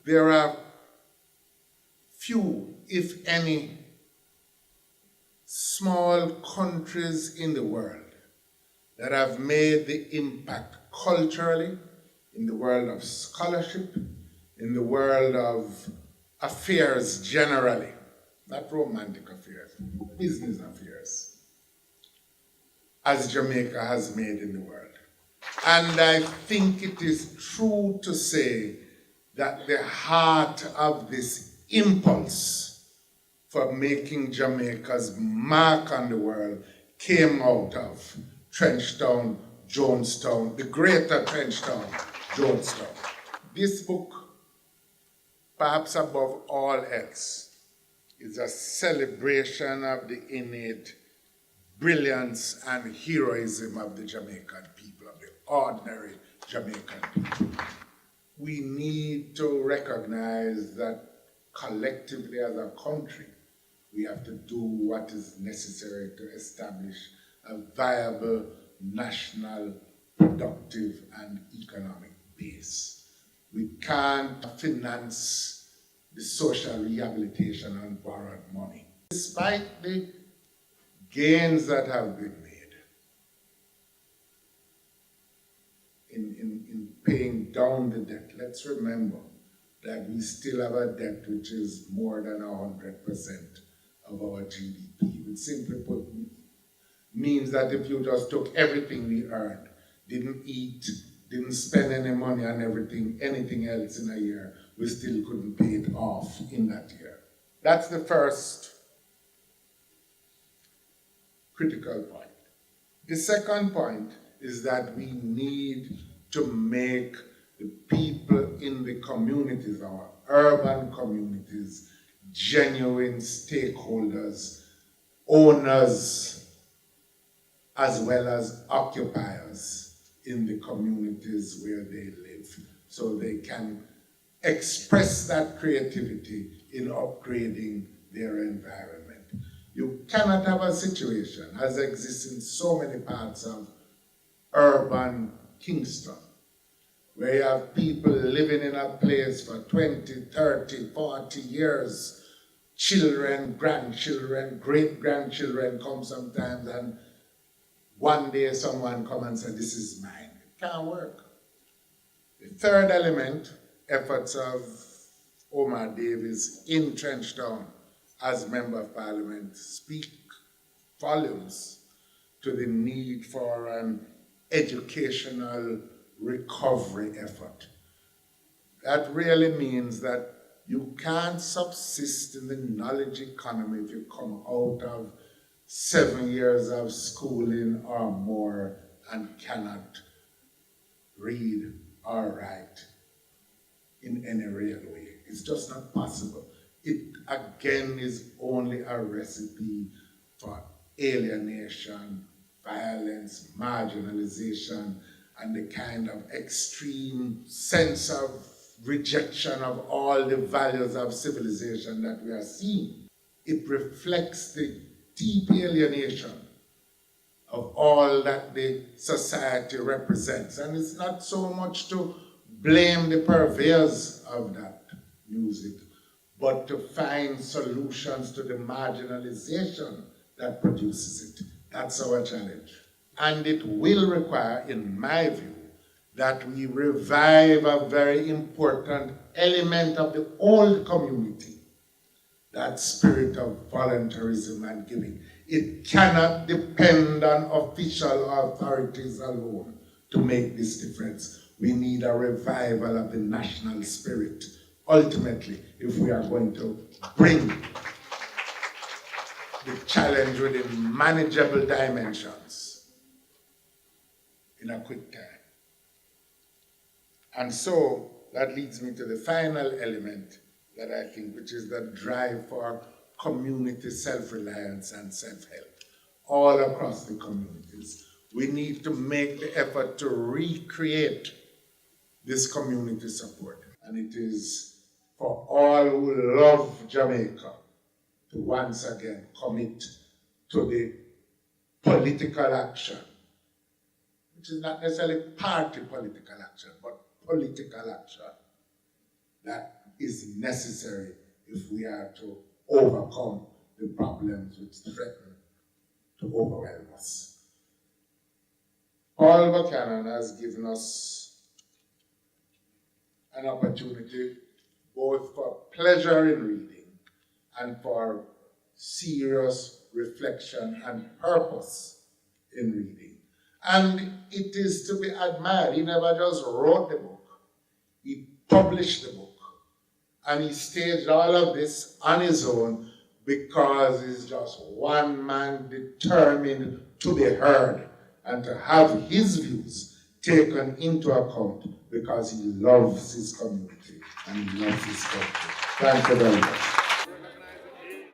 there are few, if any, small countries in the world that have made the impact culturally, in the world of scholarship, in the world of affairs generally, not romantic affairs, business affairs, as Jamaica has made in the world. And I think it is true to say that the heart of this impulse for making Jamaica's mark on the world came out of Trenchtown, Jonestown, the greater Trenchtown, Jonestown. This book, perhaps above all else, is a celebration of the innate brilliance and heroism of the Jamaican people, of the ordinary Jamaican people. We need to recognize that collectively as a country, we have to do what is necessary to establish a viable national, productive, and economic base. We can't finance the social rehabilitation on borrowed money. Despite the gains that have been made in paying down the debt, let's remember that we still have a debt which is more than 100% of our GDP, which simply put means that if you just took everything we earned, didn't eat, didn't spend any money on anything else in a year, we still couldn't pay it off in that year. That's the first critical point. The second point is that we need to make the people in the communities, our urban communities, genuine stakeholders, owners, as well as occupiers in the communities where they live, so they can express that creativity in upgrading their environment. You cannot have a situation, as exists in so many parts of urban Kingston, where you have people living in a place for 20, 30, 40 years, children, grandchildren, great-grandchildren come sometimes, and one day someone come and say, this is mine. It can't work. The third element, efforts of Omar Davies in Trenchtown as Member of Parliament, speak volumes to the need for an educational recovery effort. That really means that you can't subsist in the knowledge economy if you come out of 7 years of schooling or more and cannot read or write in any real way. It's just not possible. It, again, is only a recipe for alienation, violence, marginalization, and the kind of extreme sense of rejection of all the values of civilization that we are seeing. It reflects the deep alienation of all that the society represents. And it's not so much to blame the purveyors of that music, but to find solutions to the marginalization that produces it. That's our challenge. And it will require, in my view, that we revive a very important element of the old community, that spirit of voluntarism and giving. It cannot depend on official authorities alone to make this difference. We need a revival of the national spirit, ultimately, if we are going to bring the challenge within manageable dimensions in a quick time. And so that leads me to the final element that I think, which is the drive for community self-reliance and self-help all across the communities. We need to make the effort to recreate this community support. And it is for all who love Jamaica to once again commit to the political action, which is not necessarily party political action, but political action that is necessary if we are to overcome the problems which threaten to overwhelm us. Paul Buchanan has given us an opportunity both for pleasure in reading and for serious reflection and purpose in reading. And it is to be admired. He never just wrote the book, he published the book. And he staged all of this on his own because he's just one man determined to be heard and to have his views taken into account because he loves his community and he loves his country. Thank you very much.